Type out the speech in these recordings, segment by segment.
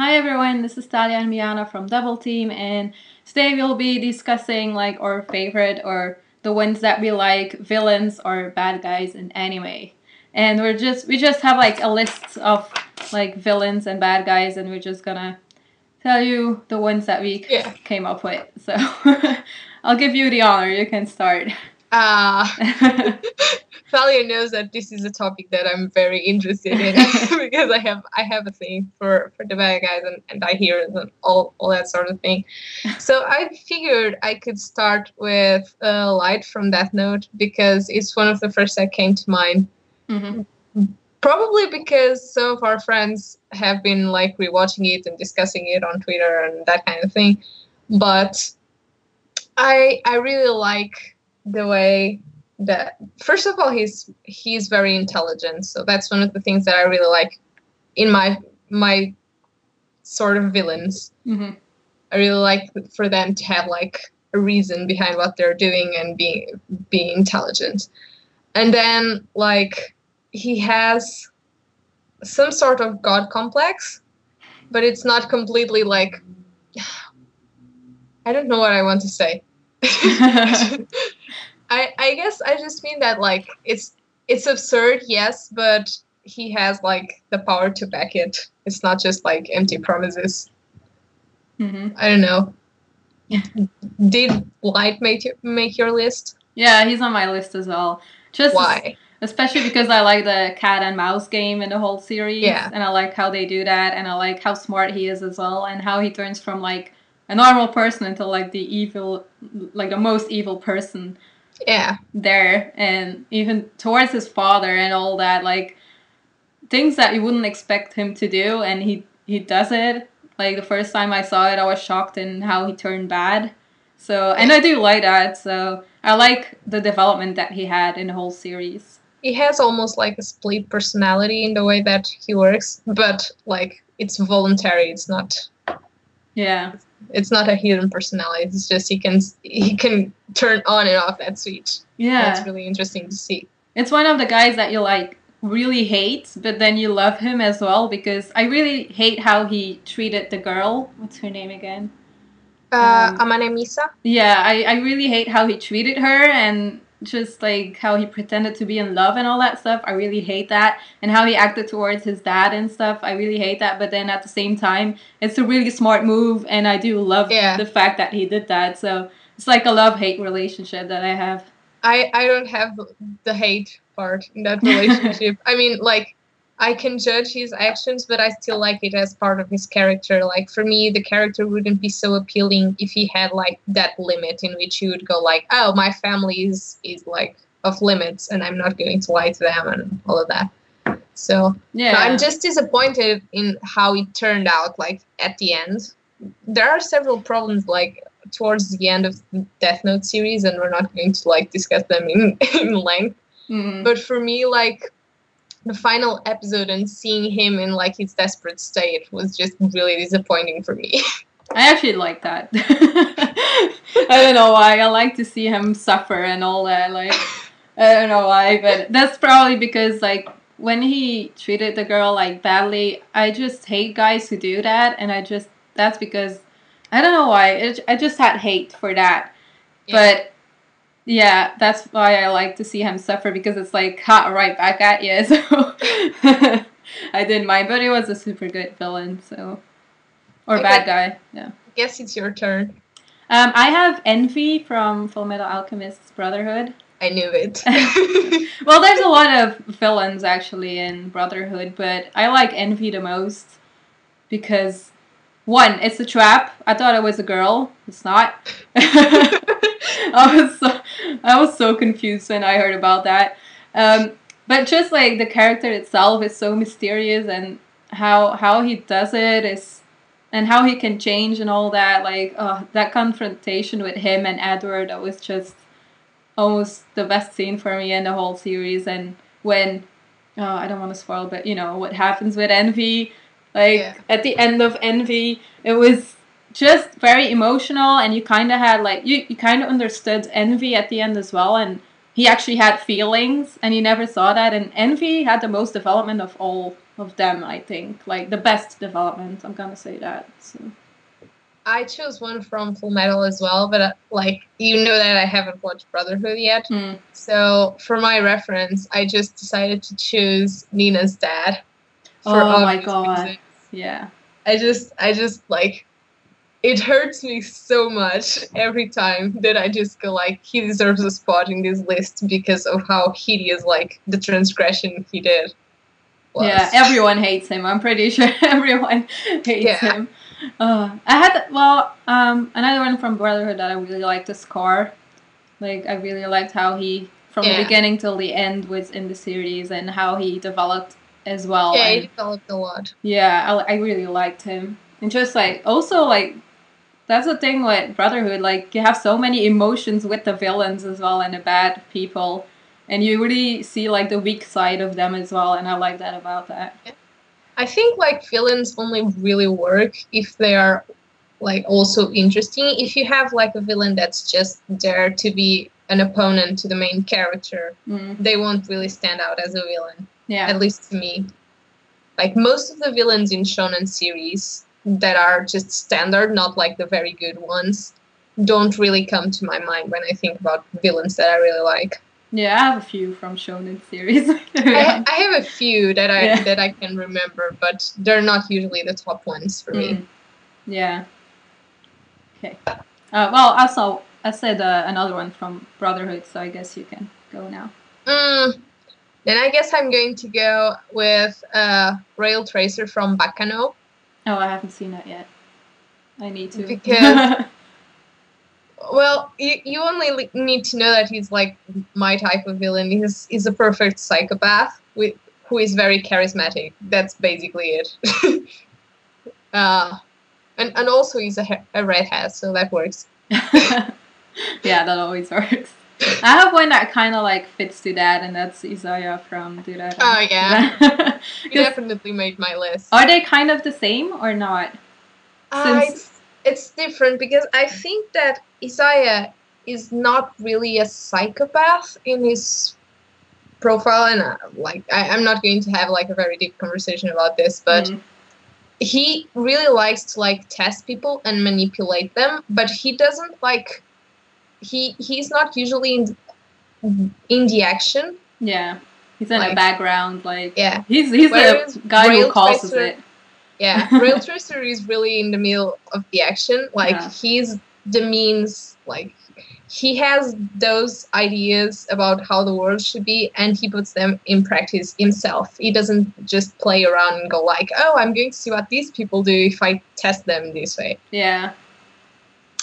Hi everyone, this is Thalia and Miana from Double Team, and today we'll be discussing like our favorite or the ones that we like villains or bad guys in anime. And we just have like a list of like villains and bad guys, and we're just gonna tell you the ones that we Yeah. came up with. So I'll give you the honor. You can start. Thalia knows that this is a topic that I'm very interested in because I have a thing for the bad guys and I hear it and all that sort of thing. So I figured I could start with Light from Death Note because it's one of the first that came to mind. Mm-hmm. Probably because some of our friends have been like rewatching it and discussing it on Twitter and that kind of thing. But I really like the way that, first of all, he's very intelligent, so that's one of the things that I really like in my sort of villains. Mm-hmm. I really like for them to have like a reason behind what they're doing and being intelligent. And then like he has some sort of god complex, but it's not completely like, I don't know what I want to say. I guess I just mean that like it's absurd, yes, but he has like the power to back it. It's not just like empty promises. Mm-hmm. I don't know. Did Light make your list? Yeah, he's on my list as well. Just Why? especially because I like the cat and mouse game in the whole series, Yeah. and I like how they do that, and I like how smart he is as well, and how he turns from like a normal person into like the evil, like the most evil person Yeah. there, and even towards his father and all that, like things that you wouldn't expect him to do, and he does it. Like the first time I saw it, I was shocked in how he turned bad. So, and I do like that. So I like the development that he had in the whole series. He has almost like a split personality in the way that he works, but like it's voluntary. Yeah. It's not a hidden personality. It's just he can turn on and off that switch. Yeah. That's really interesting to see. It's one of the guys that you like really hate, but then you love him as well, because I really hate how he treated the girl. What's her name again? Amane Misa? Yeah, I really hate how he treated her, and just like how he pretended to be in love and all that stuff. I really hate that. And how he acted towards his dad and stuff. I really hate that. But then at the same time, it's a really smart move, and I do love the fact that he did that. So it's like a love-hate relationship that I have. I don't have the hate part in that relationship. I mean, like, I can judge his actions, but I still like it as part of his character. Like, for me, the character wouldn't be so appealing if he had, like, that limit in which you would go, like, oh, my family is like, off limits, and I'm not going to lie to them and all of that. So, yeah. I'm just disappointed in how it turned out, like, at the end. There are several problems, like, towards the end of the Death Note series, and we're not going to, like, discuss them in length. Mm-hmm. But for me, like, the final episode and seeing him in like his desperate state was just really disappointing for me. I actually like that. I don't know why. I like to see him suffer and all that. Like, I don't know why, but that's probably because like when he treated the girl like badly, I just hate guys who do that, and that's because I don't know why. I just had hate for that. Yeah. But yeah, that's why I like to see him suffer, because it's like hot right back at you. So I didn't mind, but he was a super good villain, so or bad guy. Yeah. I guess it's your turn. I have Envy from Fullmetal Alchemist's Brotherhood. I knew it. Well, there's a lot of villains actually in Brotherhood, but I like Envy the most because one, it's a trap. I thought it was a girl. It's not. I was so confused when I heard about that. But just like the character itself is so mysterious, and how he does it is, and how he can change and all that. Like that confrontation with him and Edward, that was just almost the best scene for me in the whole series. And when I don't want to spoil, but you know what happens with Envy. Like at the end of Envy, it was just very emotional, and you kind of had like you kind of understood Envy at the end as well, and he actually had feelings, and you never saw that. And Envy had the most development of all of them, I think. Like, the best development, I'm gonna say that. So. I chose one from Full Metal as well, but like, you know that I haven't watched Brotherhood yet. So for my reference, I just decided to choose Nina's dad. For oh my god. reasons. Yeah. I just like, it hurts me so much every time that I just go like, he deserves a spot in this list because of how hideous like the transgression he did was. Yeah, everyone hates him. I'm pretty sure everyone hates him. I had another one from Brotherhood that I really liked, is Scar. Like, I really liked how he, from the beginning till the end, was in the series, and how he developed as well. Yeah, and, he developed a lot. Yeah, I really liked him. And just like, also like, that's the thing with Brotherhood, like, you have so many emotions with the villains as well, and the bad people. And you really see like the weak side of them as well, and I like that about that. Yeah. I think like villains only really work if they are like also interesting. If you have like a villain that's just there to be an opponent to the main character, they won't really stand out as a villain. Yeah. At least to me. Like most of the villains in shonen series that are just standard, not like the very good ones, don't really come to my mind when I think about villains that I really like. Yeah, I have a few from shonen series. I have a few that I can remember, but they're not usually the top ones for me. Yeah. Okay. Well, also I said another one from Brotherhood, so I guess you can go now. Then I guess I'm going to go with Rail Tracer from Bakano. Oh, I haven't seen that yet. I need to. Because, well, you only need to know that he's like my type of villain. He's a perfect psychopath who is very charismatic. That's basically it. And also he's a redhead, so that works. Yeah, that always works. I have one that kind of like fits to that, and that's Isaiah from Durarara. Oh yeah, he definitely made my list. Are they kind of the same or not? It's different because I think that Isaiah is not really a psychopath in his profile, and like I'm not going to have like a very deep conversation about this, but he really likes to like test people and manipulate them, but he doesn't like. He's not usually in the action. Yeah, he's in the background. Like, yeah, he's the guy who causes it. Yeah, Rail Tracer is really in the middle of the action. Like, he's the means. Like, he has those ideas about how the world should be, and he puts them in practice himself. He doesn't just play around and go like, "Oh, I'm going to see what these people do if I test them this way." Yeah.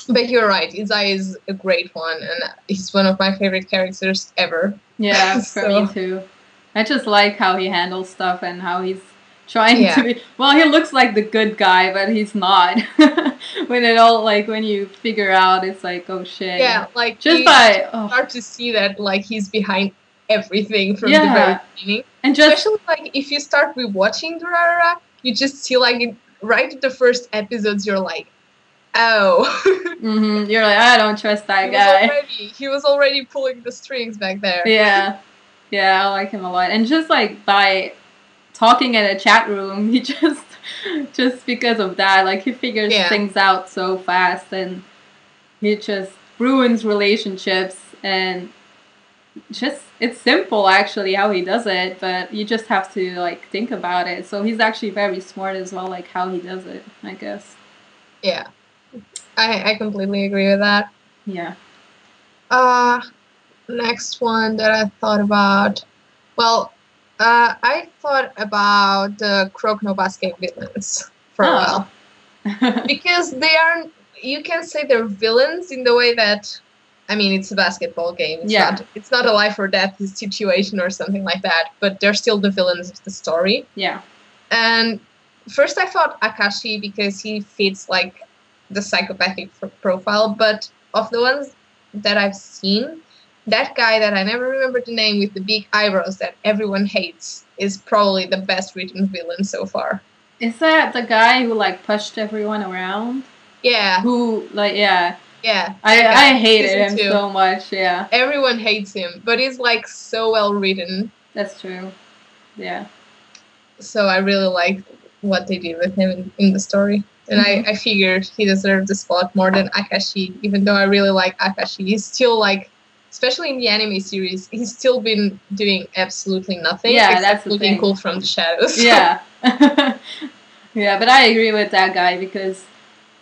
But you're right, Isaiah is a great one, and he's one of my favorite characters ever. Yeah, for me too. I just like how he handles stuff and how he's trying to be... Well, he looks like the good guy, but he's not. When you figure out, it's like, oh shit. Yeah, like, just start to see that, like, he's behind everything from the very beginning. And especially, like, if you start rewatching Durarara, you just see, like, right at the first episodes, you're like, oh. You're like, I don't trust that guy. He was already pulling the strings back there. Yeah. Yeah, I like him a lot. And just like by talking in a chat room, he just because of that, like he figures things out so fast, and he just ruins relationships, and just it's simple actually how he does it, but you just have to like think about it. So he's actually very smart as well, like how he does it, I guess. Yeah. I completely agree with that. Yeah. Next one that I thought about. Well, I thought about the Croc no Basket villains for a while. Because they aren't, you can say they're villains in the way that, I mean, it's a basketball game. It's not a life or death situation or something like that, but they're still the villains of the story. Yeah. And first I thought Akashi because he fits like the psychopathic profile, but of the ones that I've seen, that guy that I never remember the name with the big eyebrows that everyone hates is probably the best written villain so far. Is that the guy who like pushed everyone around? Yeah. Who like Yeah. I hated him so much. Yeah. Everyone hates him, but he's like so well written. That's true. Yeah. So I really liked what they did with him in the story. And I figured he deserved the spot more than Akashi, even though I really like Akashi. He's still like, especially in the anime series, he's still been doing absolutely nothing except looking cool from the shadows. Yeah. Yeah, but I agree with that guy because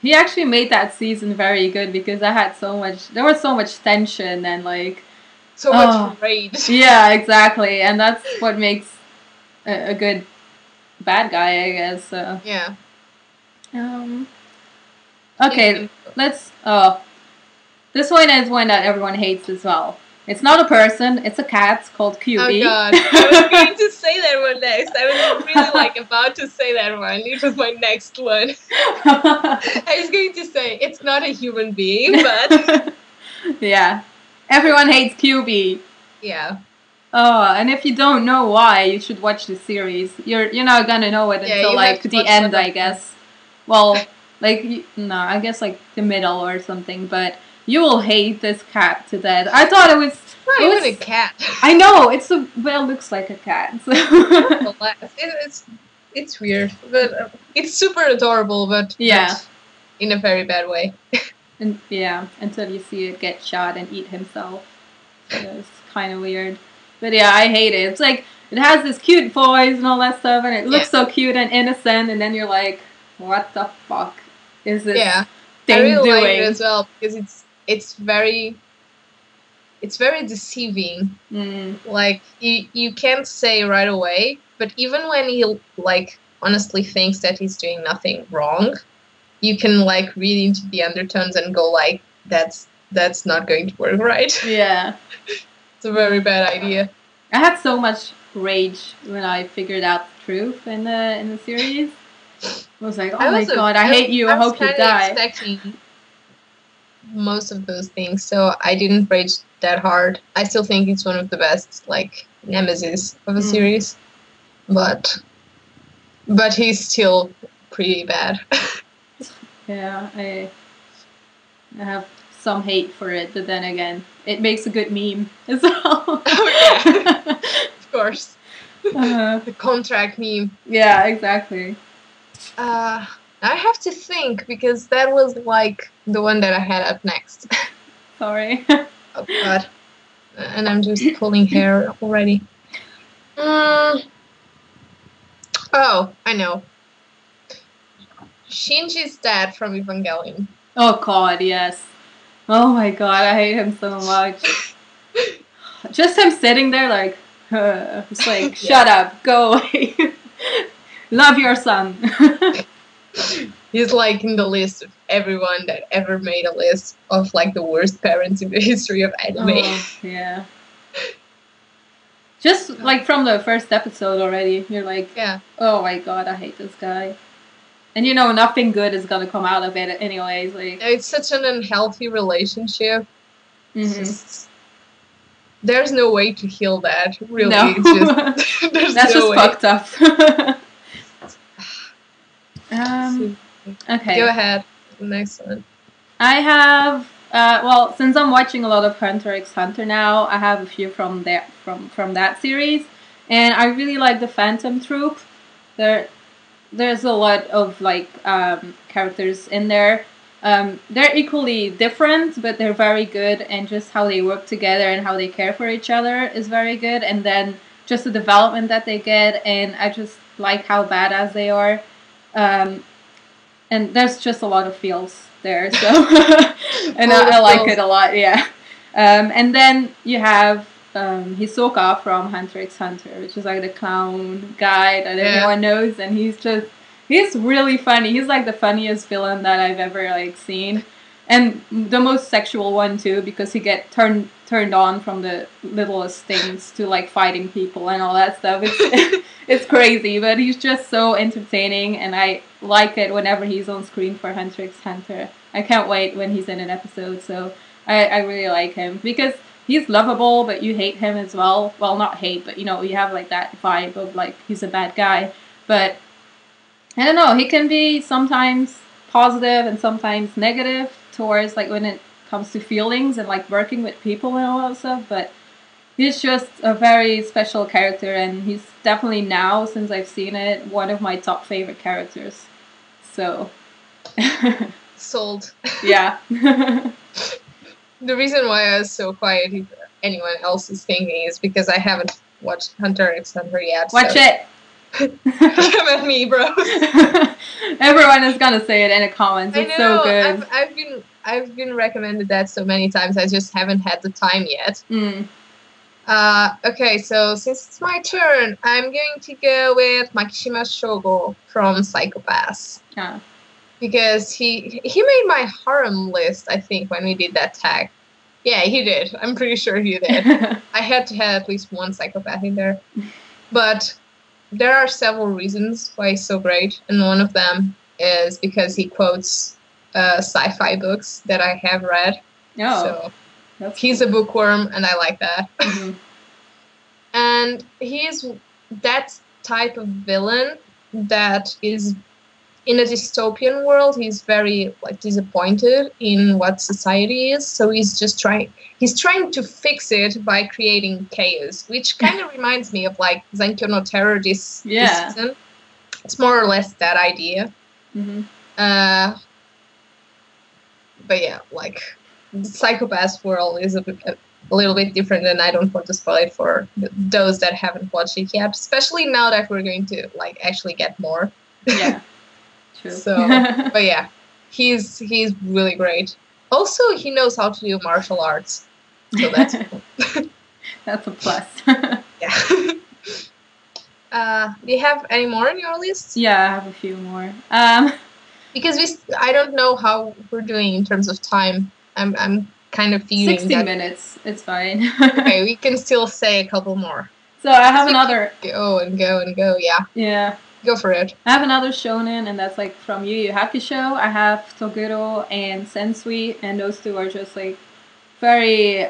he actually made that season very good because there was so much tension and like so much rage. Yeah, exactly, and that's what makes a good bad guy, I guess. So. Yeah. Okay, let's. This one is one that everyone hates as well. It's not a person; it's a cat called QB. Oh God, I was going to say that one next. I was really like about to say that one. It was my next one. I was going to say it's not a human being, but yeah, everyone hates QB. Yeah. Oh, and if you don't know why, you should watch the series. You're not gonna know it until like the end, I guess. Well, like no, I guess like the middle or something. But you will hate this cat to death. I thought it was. It's not even a cat. I know but it looks like a cat. So. It's weird, but it's super adorable. But in a very bad way. And yeah, until you see it get shot and eat himself. So it's kind of weird. But yeah, I hate it. It's like, it has this cute voice and all that stuff, and it looks so cute and innocent, and then you're like, what the fuck is this thing I really doing? like it as well, because it's very deceiving. Like, you can't say right away, but even when he, like, honestly thinks that he's doing nothing wrong, you can, like, read into the undertones and go, like, that's not going to work right. Yeah. It's a very bad idea. I had so much rage when I figured out the truth in the series. I was like, oh my god, I hate you, I hope you die. I was expecting most of those things, so I didn't rage that hard. I still think it's one of the best, like, nemesis of a series. But he's still pretty bad. Yeah, I have some hate for it, but then again, it makes a good meme as well. Oh, yeah. Of course. The contract meme. Yeah, exactly. I have to think, because that was like the one that I had up next. Sorry. Oh god. And I'm just pulling hair already. Oh, I know. Shinji's dad from Evangelion. Oh god, yes. Oh my god, I hate him so much. Just him sitting there like, it's like, shut up, go away. Love your son. He's like in the list of everyone that ever made a list of like the worst parents in the history of anime. Oh, yeah. Just like from the first episode already, you're like, oh my god, I hate this guy. And you know, nothing good is gonna come out of it anyways. Like, it's such an unhealthy relationship. Just, there's no way to heal that, really. No. It's just, that's no just fucked up. Okay. Go ahead. The next one. I have well, since I'm watching a lot of Hunter x Hunter now, I have a few from that series, and I really like the Phantom Troop. There's a lot of like characters in there. They're equally different, but they're very good, and just how they work together and how they care for each other is very good. And then just the development that they get, and I just like how badass they are. And there's just a lot of feels there, so and I like it a lot, yeah. And then you have Hisoka from Hunter x Hunter, which is like the clown guy that everyone knows, and he's really funny. He's like the funniest villain that I've ever like seen, and the most sexual one too, because he get turned on from the littlest things to like fighting people and all that stuff. It's crazy, but he's just so entertaining, and I like it whenever he's on screen for Hunter x Hunter. I can't wait when he's in an episode, so I really like him because he's lovable, but you hate him as well. Well, not hate, but you know, you have like that vibe of like he's a bad guy. But I don't know, he can be sometimes positive and sometimes negative towards like when it comes to feelings and like working with people and all that stuff. But He's just a very special character, and he's definitely now, since I've seen it, one of my top favorite characters. So, Sold. yeah. The reason why I was so quiet, if anyone else is thinking, is because I haven't watched Hunter x Hunter yet. Watch it! Come at me, bro. Everyone is gonna say it in the comments. It's so good. I've been recommended that so many times. I just haven't had the time yet. Okay, so since it's my turn, I'm going to go with Makishima Shogo from Psycho Pass. Because he made my harem list, I think, when we did that tag. Yeah, he did. I'm pretty sure he did. I had to have at least one psychopath in there. But there are several reasons why he's so great, and one of them is because he quotes sci-fi books that I have read. Oh, so he's a bookworm, and I like that. Mm-hmm. And he's that type of villain that is in a dystopian world. He's very disappointed in what society is, so he's trying to fix it by creating chaos, which kind of reminds me of Zenkyo no Terror this season. It's more or less that idea. Mm-hmm. But yeah, the Psychopath world is a little bit different, and I don't want to spoil it for those that haven't watched it yet, especially now that we're going to actually get more. Yeah. True. So, but yeah, he's really great. Also, he knows how to do martial arts, so that's cool. That's a plus. Yeah. Do you have any more on your list? Yeah, I have a few more. Because I don't know how we're doing in terms of time. I'm kind of feeling 60 minutes. It's fine. Okay, we can still say a couple more. So I have another. Go and go and go. Yeah. Yeah. Go for it. I have another shonen, and that's from Yu Yu Hakusho. I have Toguro and Sensui, and those two are just very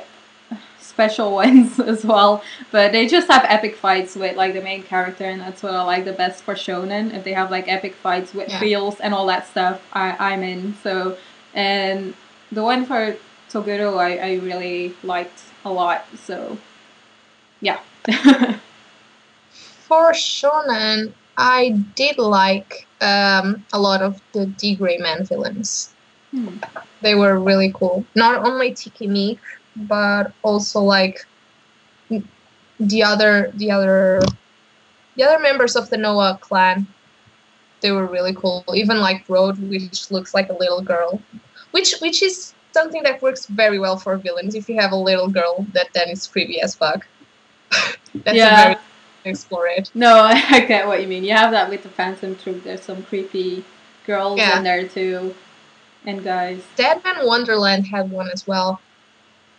special ones as well. But they just have epic fights with the main character, and that's what I like the best for shonen. If they have epic fights with feels and all that stuff, I'm in. So, and the one for Toguro I really liked a lot. So, yeah. For shonen, I did like a lot of the D. Gray Man villains. They were really cool. Not only Tiki Meek, but also the other members of the Noah clan. They were really cool. Even Road, which looks like a little girl, which is something that works very well for villains. If you have a little girl, that then is creepy as fuck. That's a very explore it. No, I get what you mean. You have that with the Phantom Troop. There's some creepy girls in there too, and guys. Deadman Wonderland had one as well,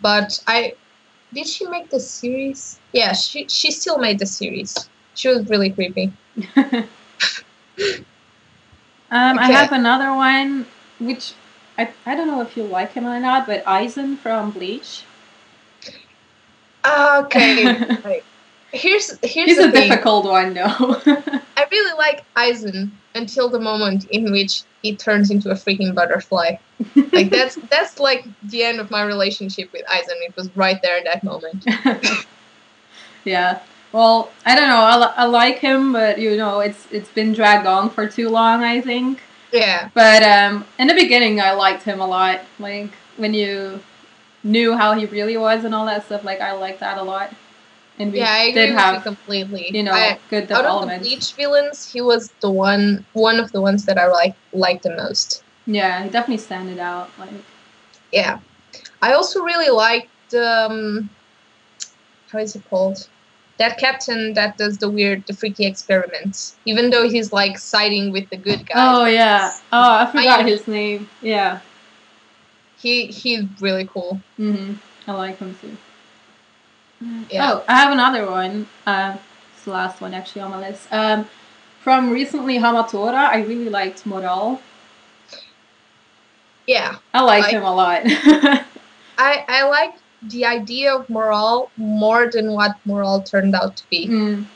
but did she make the series? Yeah, she still made the series. She was really creepy. I have another one, which I don't know if you like him or not, but Aizen from Bleach. Okay. He's a difficult one, though. I really like Aizen until the moment in which he turns into a freaking butterfly. That's the end of my relationship with Aizen. It was right there in that moment. Yeah. Well, I don't know. I like him, but it's been dragged on for too long, I think. Yeah. But in the beginning, I liked him a lot. When you knew how he really was and all that stuff, I liked that a lot. And we I agree with you completely. Good development. Out of the Bleach villains, he was one of the ones that I liked the most. Yeah, he definitely standed out. Yeah, I also really liked how is it called? That captain that does the freaky experiments. Even though he's siding with the good guys. Oh yeah. Oh, I forgot his name. Yeah. He's really cool. Mhm. I like him too. Yeah. Oh, I have another one. It's the last one actually on my list. From recently Hamatora, I really liked Moral. Yeah. I liked him a lot. I like the idea of Moral more than what Moral turned out to be.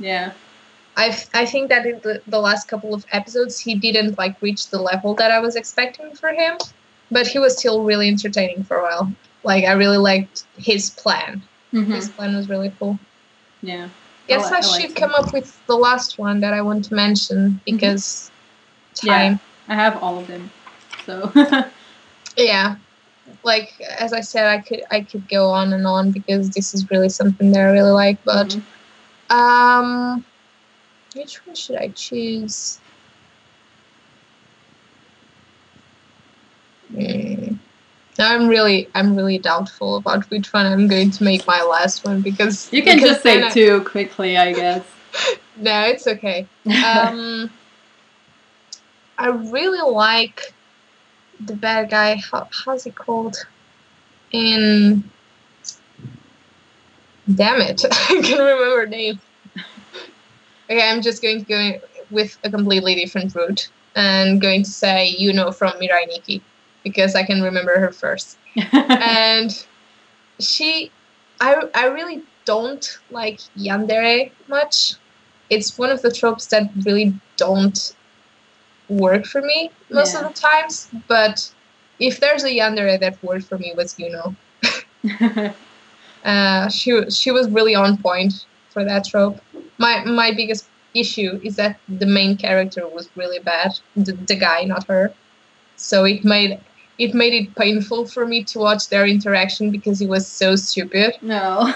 Yeah. I think that in the last couple of episodes he didn't reach the level that I was expecting for him, but he was still really entertaining for a while. I really liked his plan. This plan was really cool. Yeah. Yes, I should come up with the last one that I want to mention because time. Yeah, I have all of them. So yeah, like as I said, I could go on and on because this is really something that I really like. But which one should I choose? I'm really doubtful about which one I'm going to make my last one because you can just say two quickly, I guess. No, it's okay. I really like the bad guy. How's he called? Damn it, I can't remember her name. Okay, I'm just going to go with a completely different route and going to say from Mirai Nikki because I can remember her first. And I really don't like yandere much. It's one of the tropes that really don't work for me most of the times. But if there's a yandere that worked for me, was she was really on point for that trope. My biggest issue is that the main character was really bad, the guy, not her. So it made it painful for me to watch their interaction because he was so stupid. No.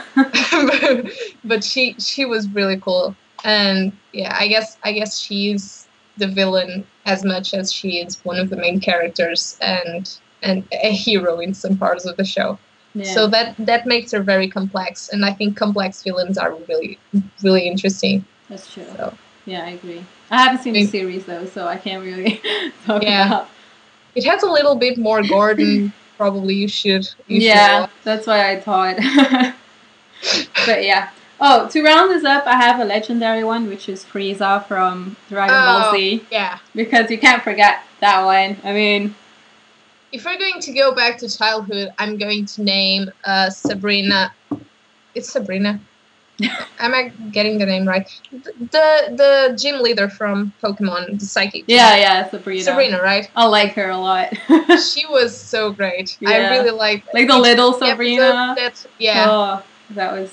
but she was really cool. And yeah, I guess she's the villain as much as she is one of the main characters and a hero in some parts of the show. Yeah. So that makes her very complex, and I think complex villains are really, really interesting. That's true. So, yeah, I agree. I haven't seen the series though, so I can't really talk about. It has a little bit more gore than probably you should. That's why I thought. But yeah. Oh, to round this up, I have a legendary one, which is Frieza from Dragon Ball Z. Yeah. Because you can't forget that one. I mean, if we're going to go back to childhood, I'm going to name Sabrina. It's Sabrina. Am I getting the name right? The gym leader from Pokemon, the psychic. Yeah, Sabrina. Sabrina, right? I like her a lot. She was so great. Yeah. I really like the little Sabrina. Oh, that was.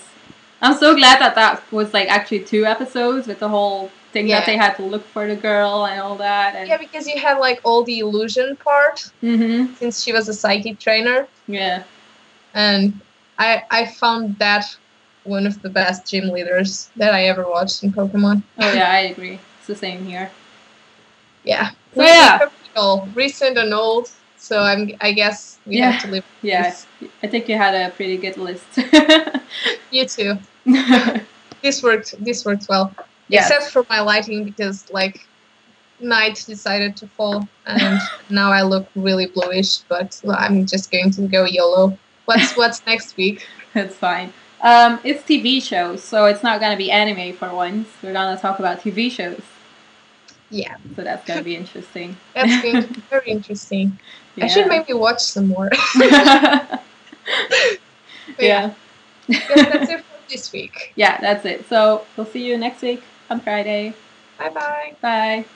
I'm so glad that was like actually 2 episodes with the whole thing that they had to look for the girl and all that. And yeah, because you had like all the illusion part since she was a psychic trainer. Yeah. And I found that one of the best gym leaders that I ever watched in Pokemon. Oh yeah, I agree. It's the same here. Yeah. So yeah. Recent and old. So I guess we have to live with this. I think you had a pretty good list. You too. This worked well. Yes. Except for my lighting because like night decided to fall and now I look really bluish, but I'm just going to go YOLO. What's next week? That's fine. It's TV shows, so it's not going to be anime for once. We're going to talk about TV shows. Yeah. So that's going to be interesting. That's going to be very interesting. Yeah. I should maybe watch some more. Yeah. That's it for this week. Yeah, that's it. So we'll see you next week on Friday. Bye-bye. Bye.